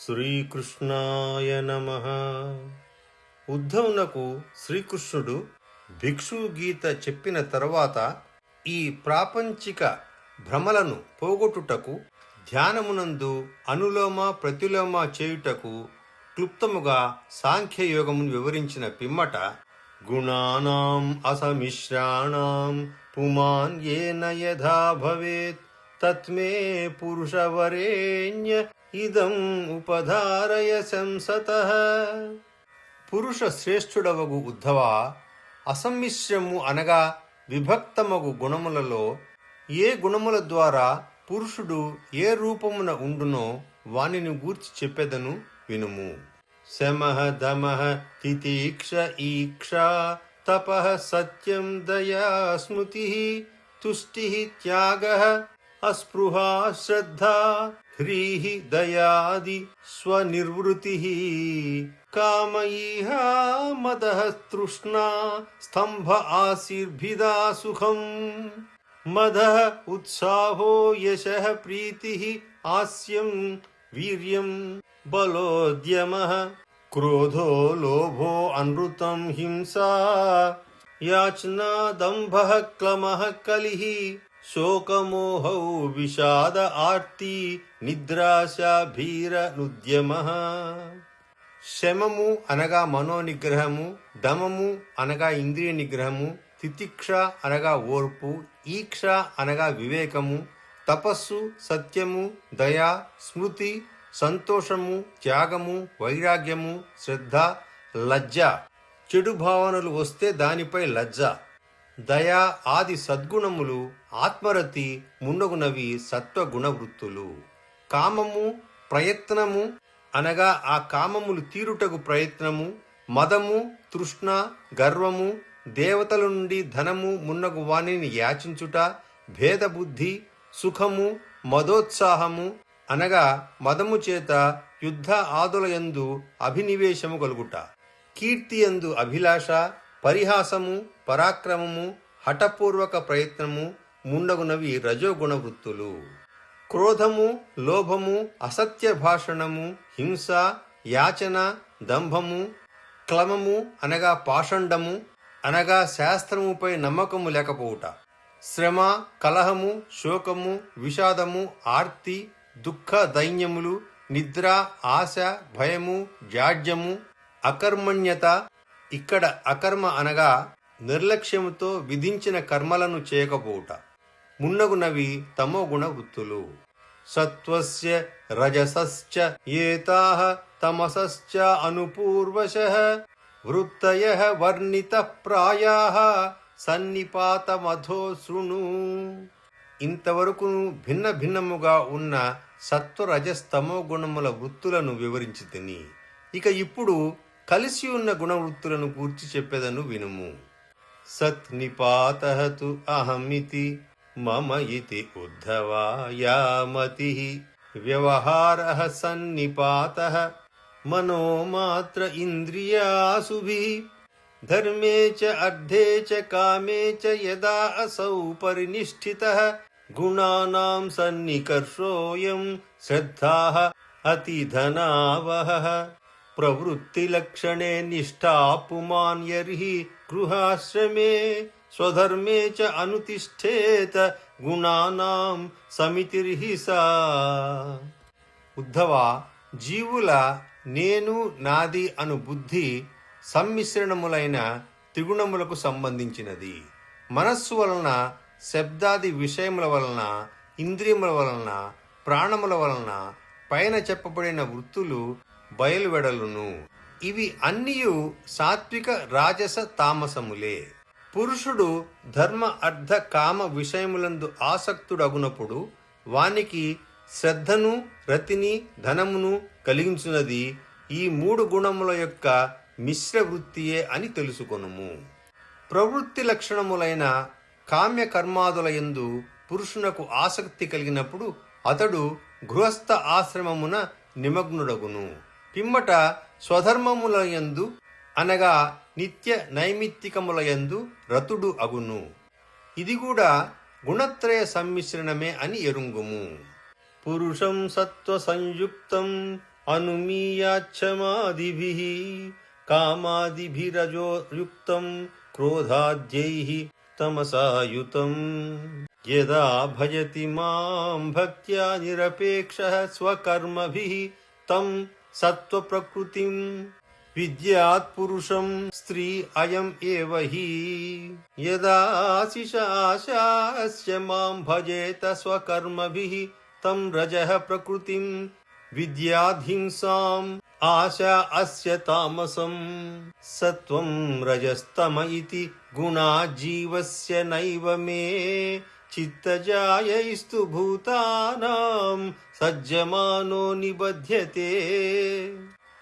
శ్రీకృష్ణాయ నమః. ఉద్ధవునకు శ్రీకృష్ణుడు భిక్షు గీత చెప్పిన తరువాత ఈ ప్రాపంచిక భ్రమలను పోగొట్టుటకు ధ్యానమునందు అనులోమ ప్రతిలోమ చేయుటకు క్లుప్తముగా సాంఖ్యయోగమును వివరించిన పిమ్మట గుణానాం అసమిశ్రాణాం పుమాన్ ఏన యథా భవేత్ తత్మే పురుషవరేణ్య ఇదం ఉపధారయ సంసతః. పురుష శ్రేష్ఠుడవగు ఉద్ధవ, అసమ్మిశ్రము అనగా విభక్తమగు గుణములలో ఏ గుణముల ద్వారా పురుషుడు ఏ రూపమున ఉండునో వానిని గూర్చి చెప్పెదను వినుము. శమః దమః తితిక్ష ఈక్ష తపః సత్యం దయా స్మృతిః తుష్టిః త్యాగః అస్పృహా శ్రద్ధా హ్రీః దయాది స్వనిర్వృతిః కామ ఈహా మదః తృష్ణా స్తంభ ఆశీర్భిదా సుఖం మదః ఉత్సాహో యశః ప్రీతిః ఆస్యం వీర్యం బలోద్యమః క్రోధో లోభో అనృతం హింసా యాచనా దంభః క్లమః కలిః శోకమోహౌ విషాద ఆర్తి నిద్రాశ భీర నుద్యమః. శమము అనగా మనోనిగ్రహము, దమము అనగా ఇంద్రియ నిగ్రహము, తితిక్ష అనగా ఓర్పు, ఈక్ష అనగా వివేకము, తపస్సు, సత్యము, దయ, స్మృతి, సంతోషము, త్యాగము, వైరాగ్యము, శ్రద్ధ, లజ్జ. చెడు భావనలు వస్తే దానిపై లజ్జ, దయ ఆది సద్గుణములు, ఆత్మరతి మున్నగునవి సత్వగుణ వృత్తులు. కామము, ప్రయత్నము అనగా ఆ కామములు తీరుటకు ప్రయత్నము, మదము, తృష్ణ, గర్వము, దేవతల నుండి ధనము మున్నగు వాణిని యాచించుట, భేదబుద్ధి, సుఖము, మదోత్సాహము అనగా మదము చేత యుద్ధ ఆదులయందు అభినివేశము కలుగుట, కీర్తియందు అభిలాష, పరిహాసము, పరాక్రమము, హఠపూర్వక ప్రయత్నము ముండగునవి రజోగుణ వృత్తులు. క్రోధము, లోభము, అసత్య భాషణము, హింస, యాచన, దంభము, క్లమము అనగా పాషండము అనగా శాస్త్రముపై నమ్మకము లేకపోవుట, శ్రమ, కలహము, శోకము, విషాదము, ఆర్తి, దుఃఖ దైన్యములు, నిద్ర, ఆశ, భయము, జాడ్యము, అకర్మణ్యత. ఇక్కడ అకర్మ అనగా నిర్లక్ష్యముతో విధించిన కర్మలను చేయకపోవుట మున్నగునవి తమోగుణ వృత్తులు. సత్వస్య రజసశ్చ ఏతాః తమసశ్చ అనుపూర్వశః వృత్తయః వర్ణిత ప్రాయాః సన్నిపాతమధో శృణు. ఇంతవరకు భిన్న భిన్నముగా ఉన్న సత్వ రజస్తమో గుణముల వృత్తులను వివరించి తిని, ఇక ఇప్పుడు కలిసి ఉన్న గుణవృత్తులను గూర్చి చెప్పేదను వినుము. సత్ నిపాతః తు అహమితి మమ ఇతి ఉద్ధవా యా మతిః వ్యవహారః సన్నిపాతః మనోమాత్ర ఇంద్రియాసుభిః ధర్మే చ అర్థే చ కామే చ యదా అసౌ పరినిష్ఠితః గుణానాం సన్నికర్షోయం శ్రద్ధాః అతిధనావహః ప్రవృత్తిలక్షణే నిష్ఠా పుమాన్ యర్హి గృహాశ్రమే స్వధర్మే చ అనుతిష్ఠేత గుణానాం సమితిర్హి సా. ఉద్ధవ, జీవుల నేను నాది అను బుద్ధి సమ్మిశ్రణములైన త్రిగుణములకు సంబంధించినది. మనస్సు వలన, శబ్దాది విషయముల వలన, ఇంద్రియముల వలన, ప్రాణముల వలన పైన చెప్పబడిన వృత్తులు బయలువెడలును. ఇవి అన్నియు సాత్విక రాజస తామసములే. పురుషుడు ధర్మ అర్థ కామ విషయములందు ఆసక్తుడగునప్పుడు వానికి శ్రద్ధను, రతిని, ధనమును కలిగించున్నది ఈ మూడు గుణముల యొక్క మిశ్ర వృత్తియే అని తెలుసుకొనుము. ప్రవృత్తి లక్షణములైన కామ్య కర్మాదులయందు పురుషునకు ఆసక్తి కలిగినప్పుడు అతడు గృహస్థ ఆశ్రమమున నిమగ్నుడగును. పిమ్మట స్వధర్మములయందు అనగా నిత్య నైమిత్తికములయందు రతుడు అగును. ఇది కూడా గుణత్రయ సమ్మిశ్రణమే అని ఎరుంగుము. పురుషం సత్వ సంయుక్తం అనుమీయాచ్చమాదిభిః కామాదిభిరజో యుక్తం క్రోధాద్యైః తమసాయుతం యదా భజతి మాం భక్త్యా నిరపేక్షః స్వకర్మభిః తం సత్వప్రకృతిం విద్యాత్ పురుషం స్త్రీ అయం ఏవ హి యదా శిశాస్య మాం భజేత స్వకర్మభిః తం రజః ప్రకృతిం విద్యాధింసాం ఆశా అస్య తామసం సత్వం రజస్తమ ఇతి గుణా జీవస్య నైవ మే చిత్తజాయైస్తు భూతానాం సజ్జమానో నిబధ్యతే.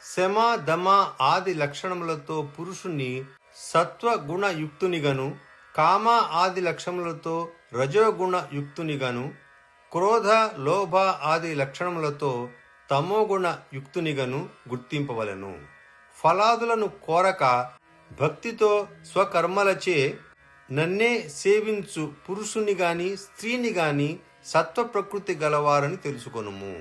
శమ దమ ఆది లక్షణములతో పురుషుని సత్వగుణ యుక్తునిగను, కామ ఆది లక్షణములతో రజోగుణ యుక్తునిగను, క్రోధ లోభ ఆది లక్షణములతో తమోగుణ యుక్తునిగను గుర్తింపవలెను. ఫలాదులను కోరక భక్తితో స్వకర్మలచే నన్నే సేవించు పురుషుని గాని స్త్రీని గాని సత్వ ప్రకృతి గలవారని తెలుసుకొనుము.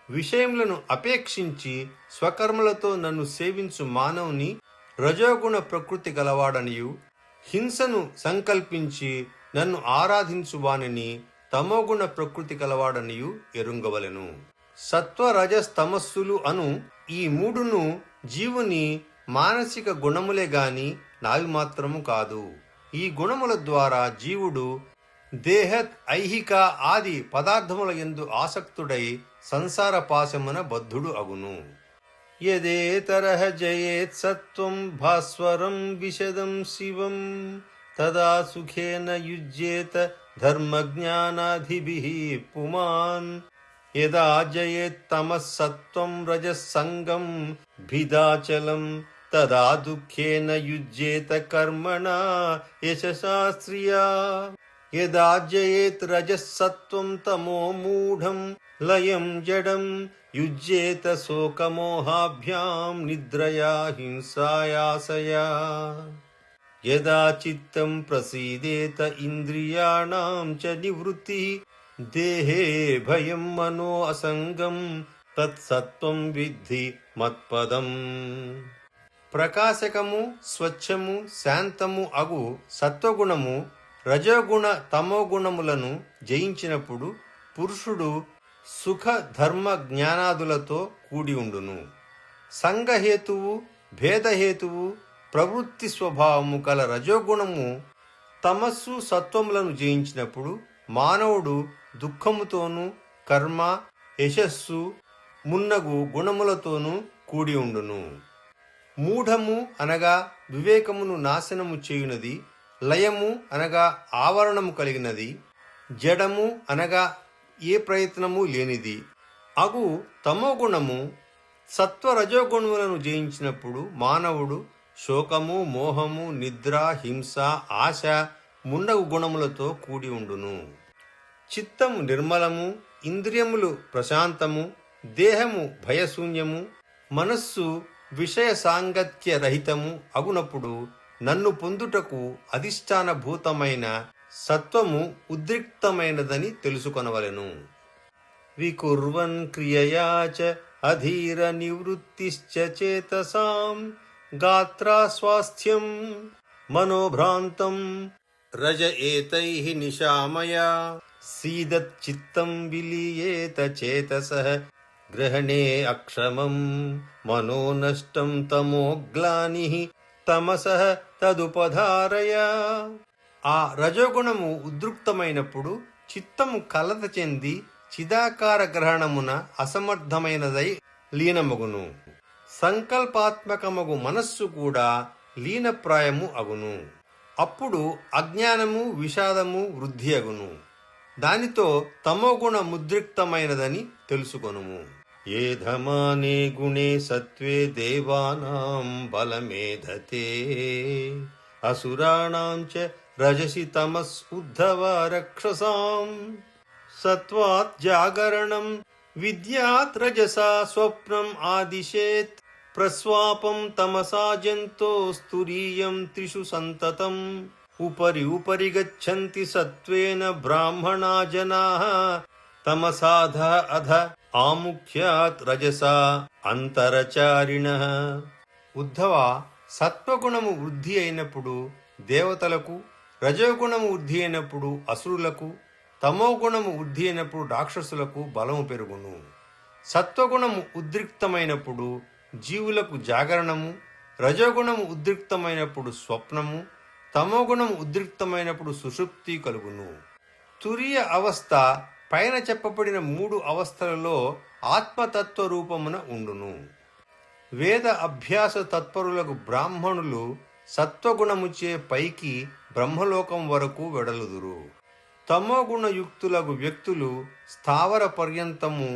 విషయములను అపేక్షించి స్వకర్మలతో నన్ను సేవించు మానవుని రజోగుణ ప్రకృతి గలవాడనియు, హింసను సంకల్పించి నన్ను ఆరాధించు వానిని తమోగుణ ప్రకృతి గలవాడనియు ఎరుంగవలెను. సత్వ రజస్తమస్సులు అను ఈ మూడును జీవుని మానసిక గుణములే గాని నావి మాత్రము కాదు. ఈ గుణముల ద్వారా జీవుడు దేహ ఐహిక ఆది పదార్థముల యందు ఆసక్తుడై సంసార పాశమున బద్ధుడు అగును. యదేతరః జయేత్ సత్వం భాస్వరం విశదం శివం తదా సుఖేన యుజ్యేత ధర్మజ్ఞానాధిభిః పుమాన్. యదా జయేత్ తమః సత్వం రజః సంగం భిదాచలం తదా దుఃఖేన యుజ్యేత కర్మణా యశసా శ్రియా. యదా జయేత్ రజః సత్వం తమో మూఢం లయం జడం యుజ్యేత శోకమోహాభ్యాం నిద్రయా హింసాయాసయా. యదా చిత్తం ప్రసీదేత ఇంద్రియాణాం చ నివృత్తి దేహే భయం మనో అసంగం తత్సత్వం విద్ధి మత్పదం. ప్రకాశకము స్వచ్ఛము శాంతము అగు సత్వగుణము రజోగుణ తమోగుణములను జయించినప్పుడు పురుషుడు సుఖ ధర్మ జ్ఞానాదులతో కూడి ఉండును. సంగహేతువు భేదహేతువు ప్రవృత్తి స్వభావము కల రజోగుణము తమస్సు సత్వములను జయించినప్పుడు మానవుడు దుఃఖముతోనూ కర్మ యశస్సు మున్నగు గుణములతోనూ కూడి ఉండును. మూఢము అనగా వివేకమును నాశనము చేయునది, లయము అనగా ఆవరణము కలిగినది, జడము అనగా ఏ ప్రయత్నము లేనిది అగు తమోగుణము సత్వరజోగుణములను జయించినప్పుడు మానవుడు శోకము మోహము నిద్ర హింస ఆశ మున్నగు గుణములతో కూడి ఉండును. చిత్తము నిర్మలము, ఇంద్రియములు ప్రశాంతము, దేహము భయశూన్యము, మనస్సు విషయ సాంగత్య రహితము అగునప్పుడు నన్ను పొందుటకు అధిష్టాన భూతమైన సత్వము ఉద్రిక్తమైనదని తెలుసుకొనవలెను. వికుర్వన్ క్రియయా చ అధీర నివృత్తిశ్చ చేతసాం గాత్రా స్వాస్థ్యం మనోభ్రాంతం రజ ఏతైః నిశామయా సీదత్ చిత్తం విలీయేత చేతసః గ్రహణే అక్షమం మనో నష్టం తమోగ్లానిః తమసః తదుపధారయ. ఆ రజోగుణము ఉద్రిక్తమైనప్పుడు చిత్తము కలత చెంది చిదాకార గ్రహణమున అసమర్థమైనదై లీనమగును. సంకల్పాత్మకమగు మనస్సు కూడా లీనప్రాయము అగును. అప్పుడు అజ్ఞానము విషాదము వృద్ధి అగును. దానితో తమోగుణ ముద్రిక్తమైనదని తెలుసుకొనుము. ఏధమానే గుణే సత్వే దేవానాం బలమేధతే అసురాణాం చ రజసి తమస్ ఉద్ధవ రక్షసాం. సత్వాత్ జాగరణం విద్యాత్ రజసా స్వప్నం ఆదిశేత్ ప్రస్వాపం తమసా జంతో స్తురీయం త్రిషు సంతతం. ఉపరి ఉపరి గచ్చంతి సత్వేన బ్రాహ్మణా జనాః తమసాధ అధ ఆముఖ్యాత్ రజసా అంతరచారిణః. ఉద్ధవ, సత్వగుణము వృద్ధి అయినప్పుడు దేవతలకు, రజోగుణము వృద్ధి అయినప్పుడు అసురులకు, తమోగుణము వృద్ధి అయినప్పుడు రాక్షసులకు బలము పెరుగును. సత్వగుణము ఉద్రిక్తమైనప్పుడు జీవులకు జాగరణము, రజోగుణము ఉద్రిక్తమైనప్పుడు స్వప్నము, తమోగుణము ఉద్రిక్తమైనప్పుడు సుషుప్తి కలుగును. తురియ అవస్థ పైన చెప్పబడిన 3 అవస్థలలో ఆత్మతత్వ రూపమున ఉండును. వేద అభ్యాస తత్పరులకు బ్రాహ్మణులు సత్వగుణముచే పైకి బ్రహ్మలోకం వరకు వెడలుదురు. తమోగుణయుక్తులకు వ్యక్తులు స్థావర పర్యంతము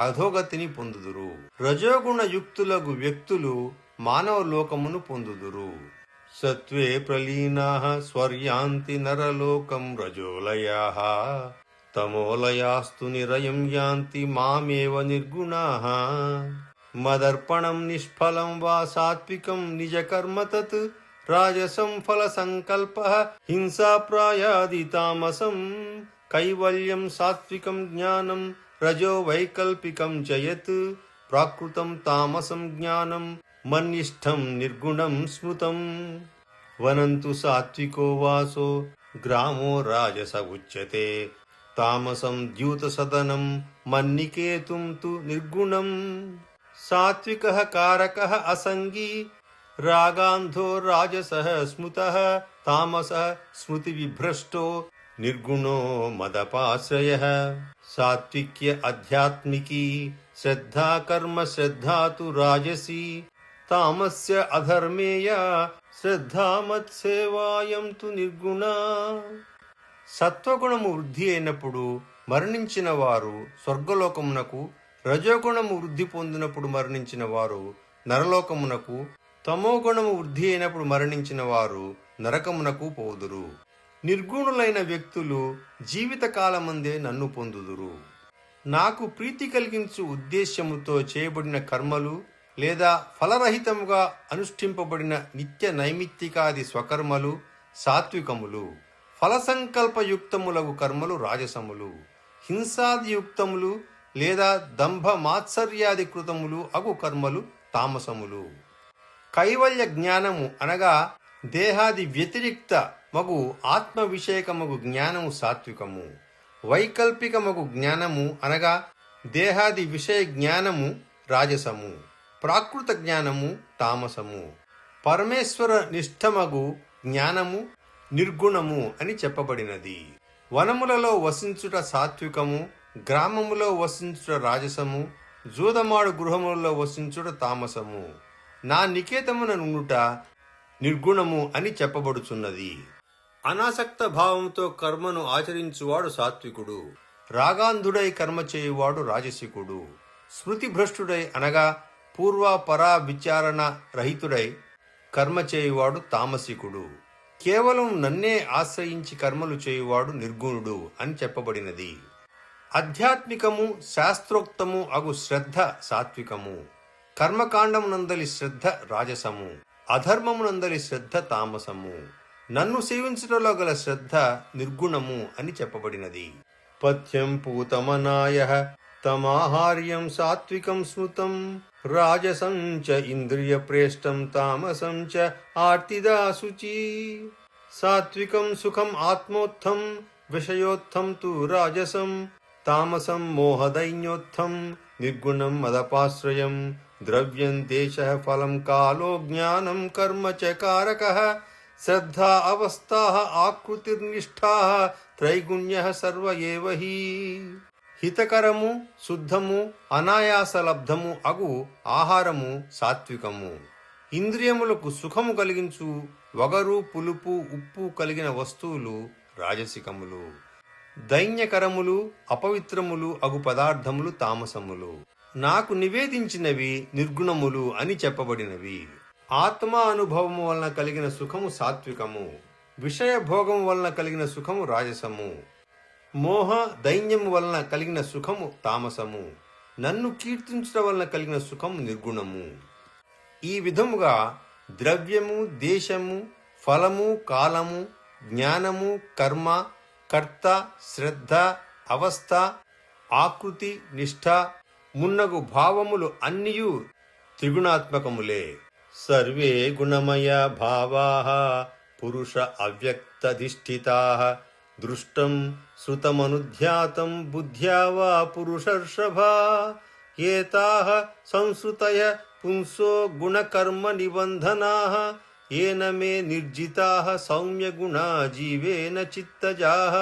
అధోగతిని పొందుదురు. రజోగుణయుక్తులకు వ్యక్తులు మానవ లోకమును పొందుదురు. సత్వే ప్రలీనాః స్వర్యాంతి నరలోకం రజోలయాః తమోలయాస్తు నిరయం యాంతి మామేవ నిర్గుణాః. మదర్పణం నిష్ఫలం వా సాత్వికం నిజకర్మ తత్ రాజసం ఫల సంకల్పః హింసా ప్రాయాది తామసం. కైవల్యం సాత్వికం జ్ఞానం రజో వైకల్పికం చ యత్ ప్రాకృతం తామసం జ్ఞానం మన్నిష్టం నిర్గుణం స్మృతం. వనంతు సాత్వికో వాసో గ్రామో రాజస ఉచ్యతే తామసం ద్యూత సదనం మన్నికేతుం తు నిర్గుణం. సాత్వికః కారకః అసంగీ రాగాంధో రాజసః స్మృతః తామసః స్మృతి విభ్రష్టో నిర్గుణో మదపాశ్రయః. సాత్విక్య ఆధ్యాత్మికీ శ్రద్ధా కర్మ శ్రద్ధా తు రాజసీ తామస్య అధర్మేయ శ్రద్ధా మత్సేవాయం తు నిర్గుణా. సత్వగుణము వృద్ధి అయినప్పుడు మరణించిన వారు స్వర్గలోకమునకు, రజోగుణము వృద్ధి పొందినప్పుడు మరణించిన వారు నరలోకమునకు, తమోగుణము వృద్ధి అయినప్పుడు మరణించిన వారు నరకమునకు పోదురు. నిర్గుణులైన వ్యక్తులు జీవితకాలమందే నన్ను పొందుదురు. నాకు ప్రీతి కలిగించు ఉద్దేశ్యముతో చేయబడిన కర్మలు లేదా ఫలరహితముగా అనుష్ఠింపబడిన నిత్య నైమిత్తికాది స్వకర్మలు సాత్వికములు. ఫలసంకల్పయుక్తములగు కర్మలు రాజసములు. హింసాదియుక్తములు లేదా దంభ మాత్సర్యాది కృతములు అగు కర్మలు తామసములు. కైవల్య జ్ఞానము అనగా దేహాది వ్యతిరిక్త మగు ఆత్మ విషయకమగు జ్ఞానము సాత్వికము. వైకల్పికమగు జ్ఞానము అనగా దేహాది విషయ జ్ఞానము రాజసము. ప్రాకృత జ్ఞానము తామసము. పరమేశ్వర నిష్ఠమగు జ్ఞానము నిర్గుణము అని చెప్పబడినది. వనములలో వసించుట సాత్వికము, గ్రామములో వసించుట రాజసము, జూదమాడు గృహములలో వసించుట తామసము. నా నికేతమున నుండుట నిర్గుణము అని చెప్పబడుచున్నది. అనాసక్త భావంతో కర్మను ఆచరించువాడు సాత్వికుడు. రాగాంధుడై కర్మ చేయువాడు రాజసికుడు. స్మృతిభ్రష్టుడై అనగా పూర్వ పరా విచారణ రహితుడై కర్మ చేయువాడు తామసికుడు. కేవలం నన్నే ఆశ్రయించి కర్మలు చేయువాడు నిర్గుణుడు అని చెప్పబడినది. ఆధ్యాత్మికము శాస్త్రోక్తము అగు శ్రద్ధ సాత్వికము. కర్మకాండమునందలి శ్రద్ధ రాజసము. అధర్మమునందలి శ్రద్ధ తామసము. నన్ను సేవించడంలో గల శ్రద్ధ నిర్గుణము అని చెప్పబడినది. పథ్యం పూతమనాయః తమాహార్యం సాత్వికం స్మృతం రాజసం చ ఇంద్రియ ప్రేష్టం తామసం చ ఆర్తిదా శుచి. సాత్వికం సుఖం ఆత్మోత్థం విషయోత్థం తు రాజసం తామసం మోహదైన్యోత్థం నిర్గుణం మదపాశ్రయం. ద్రవ్యం దేశః ఫలం కాలో జ్ఞానం కర్మ చ కారకః శ్రద్ధా అవస్థాః ఆకృతిర్నిష్ఠాః త్రైగుణ్యః సర్వ ఏవ హి. హితకరము శుద్ధము అనాయాసలబ్ధము అగు ఆహారము సాత్వికము. ఇంద్రియములకు సుఖము కలిగించు వగరు పులుపు ఉప్పు కలిగిన వస్తువులు రాజసికములు. దైన్యకరములు అపవిత్రములు అగు పదార్థములు తామసములు. నాకు నివేదించినవి నిర్గుణములు అని చెప్పబడినవి. ఆత్మ అనుభవము వలన కలిగిన సుఖము సాత్వికము. విషయ భోగము వలన కలిగిన సుఖము రాజసము. మోహ దైన్యము వలన కలిగిన సుఖము తామసము. నన్ను కీర్తించడం వలన కలిగిన సుఖము నిర్గుణము. ఈ విధముగా ద్రవ్యము దేశము ఫలము కాలము జ్ఞానము కర్మ కర్త శ్రద్ధ అవస్థ ఆకృతి నిష్ఠ మున్నగు భావములు అన్నియు త్రిగుణాత్మకములే. సర్వే గుణమయ భావాః పురుష అవ్యక్తధిష్ఠితాః దృష్టం శ్రుతమనుధ్యాతం బుద్ధ్యా వా పురుషర్షభా ఏతాః సంశ్రుతయః పుంసో గుణకర్మ నిబంధనాః ఏన మే నిర్జితాః సౌమ్యగుణా జీవేన చిత్తజాః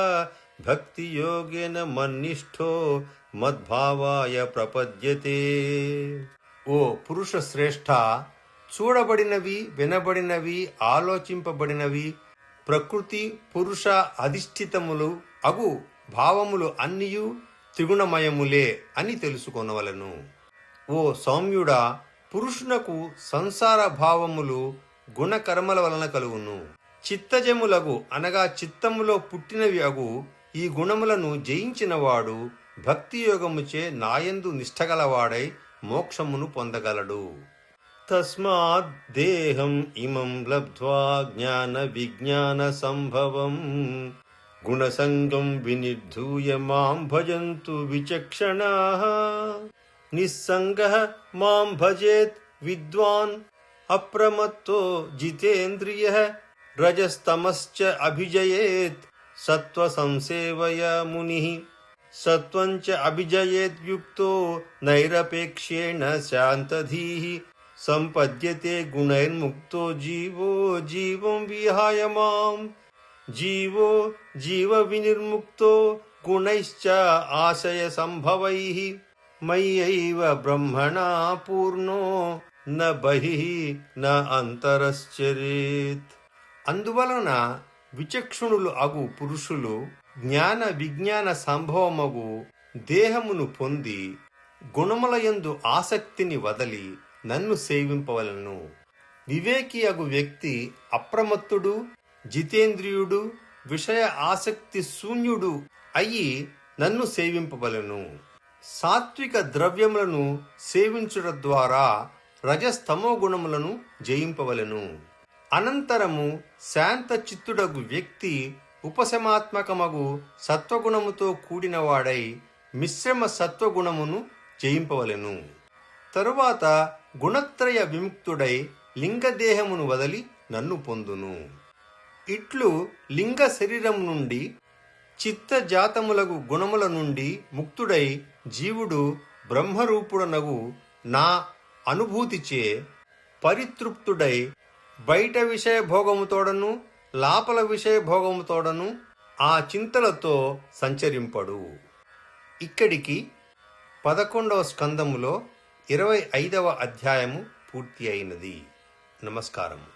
భక్తియోగేన మన్నిష్ఠో మద్భావాయ ప్రపద్యతే. ఓ పురుష శ్రేష్ఠ, చూడబడినవి, వినబడినవి, ఆలోచింపబడినవి ప్రకృతి పురుష అధిష్ఠితములు అగు భావములు అన్నియు త్రిగుణమయములే అని తెలుసుకొనవలను. ఓ సౌమ్యుడా, పురుషునకు సంసార భావములు గుణకర్మల వలన కలుగును. చిత్తజములగు అనగా చిత్తములో పుట్టినవి అగు ఈ గుణములను జయించినవాడు భక్తియోగముచే నాయందు నిష్ఠగలవాడై మోక్షమును పొందగలడు. తస్మాత్ దేహం ఇమం లబ్ధ్వా జ్ఞాన విజ్ఞాన సంభవం గుణసంగం వినిర్ధూయ మాం భజంతు విచక్షణాః. నిస్సంగః మాం భజేత్ విద్వాన్ అప్రమత్తో జితేంద్రియః రజస్తమశ్చ అభిజయేత్ సత్వ సంసేవయ మునిః. సత్వం చ అభిజయేత్ యుక్తో నైరపేక్ష్యేణ శాంతధీః సంపద్యతే గుణైర్ముక్తో జీవో జీవం విహాయ మాం. జీవో జీవ వినిర్ముక్తో గుణైశ్చ ఆశయ సంభవైః మయ్యైవ బ్రహ్మణా పూర్ణో న బహిః న అంతరశ్చరేత్. అందువలన విచక్షణులు అగు పురుషులు జ్ఞాన విజ్ఞాన సంభవమగు దేహమును పొంది గుణములయందు ఆసక్తిని వదలి నన్ను సేవింపవలను. వివేకి అగు వ్యక్తి అప్రమత్తుడు, జితేంద్రియుడు, విషయ ఆసక్తి శూన్యుడు అయి నన్ను సేవింపవలను. సాత్విక ద్రవ్యములను సేవించుట ద్వారా రజస్తమో గుణములను జయింపవలను. అనంతరము శాంత చిత్తుడగు వ్యక్తి ఉపశమాత్మకమగు సత్వగుణముతో కూడినవాడై మిశ్రమ సత్వగుణమును జయింపవలెను. తరువాత గుణత్రయ విముక్తుడై లింగదేహమును వదలి నన్ను పొందును. ఇట్లు లింగ శరీరము నుండి చిత్తజాతములగు గుణముల నుండి ముక్తుడై జీవుడు బ్రహ్మరూపుడనగు నా అనుభూతిచే పరితృప్తుడై బయట విషయ భోగముతోడను లాపల విషయ భోగముతోడను ఆ చింతలతో సంచరింపడు. ఇక్కడికి 11వ స్కందములో 25వ అధ్యాయము పూర్తి అయినది. నమస్కారము.